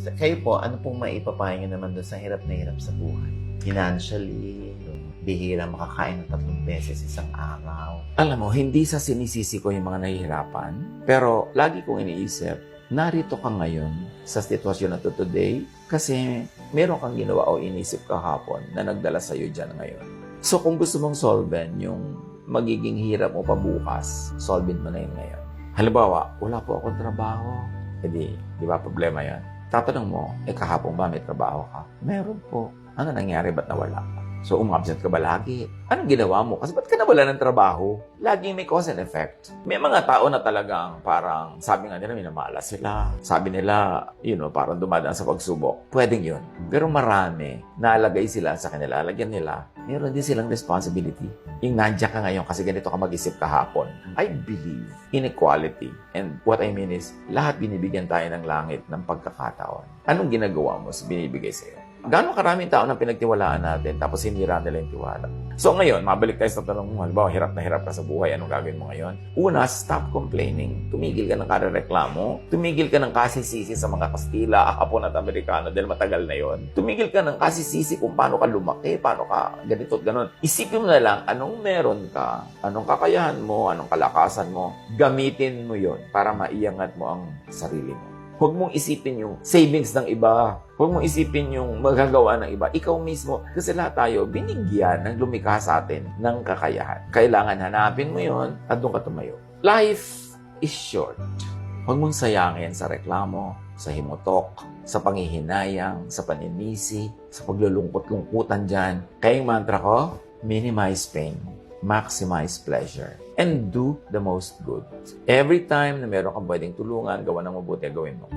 Kayo po, ano pong maipapayo nyo naman doon sa hirap na hirap sa buhay? Financially, bihira makakain ng 3 beses isang araw. Alam mo, hindi sa sinisisi ko yung mga nahihirapan, pero lagi kong iniisip, narito ka ngayon sa sitwasyon na to today kasi meron kang ginawa o inisip kahapon na nagdala sa'yo dyan ngayon. So kung gusto mong solven yung magiging hirap mo pa bukas, solvin mo na yun ngayon. Halimbawa, wala po akong trabaho. Di ba problema yan? Tatanong mo, kahapon ba may trabaho ka? Meron po. Ano nangyari? Ba't nawala ka? So, umabsent ka ba lagi? Anong ginawa mo? Kasi ba't ka nawala ng trabaho? Laging may cause and effect. May mga tao na talagang parang, sabi nga nila, minamalas sila. Sabi nila, parang dumadaan sa pagsubok. Pwedeng yun. Pero marami, nalagay sila sa kanila, lagyan nila, meron din silang responsibility. Yung nandiyan ka ngayon kasi ganito ka mag-isip kahapon. I believe in equality. And what I mean is, lahat binibigyan tayo ng langit ng pagkakataon. Anong ginagawa mo sa binibigay sa'yo? Gano'ng karaming tao na pinagtiwalaan natin tapos hinira nila yung tiwala. So ngayon, mabalik tayo sa tanong mo, halimbawa, hirap na hirap ka sa buhay, anong gagawin mo ngayon? Una, stop complaining. Tumigil ka ng karereklamo. Tumigil ka ng kasisisi sa mga Kastila, Hapon at Amerikano dahil matagal na yon. Tumigil ka ng kasisisi kung paano ka lumaki, paano ka ganito at ganon. Isipin mo na lang, anong meron ka, anong kakayahan mo, anong kalakasan mo, gamitin mo yon para maiangat mo ang sarili mo. Huwag mong isipin yung savings ng iba. Huwag mong isipin yung magagawa ng iba. Ikaw mismo. Kasi lahat tayo, binigyan ng lumikha sa atin ng kakayahan. Kailangan hanapin mo yon at doon ka tumayo. Life is short. Huwag mong sayangin sa reklamo, sa himutok, sa panghihinayang, sa paninisi, sa paglulungkot-lungkutan dyan. Kaya yung mantra ko, minimize pain, maximize pleasure, and do the most good. Every time na meron kang pwedeng tulungan, gawa ng mabuti, gawin mo.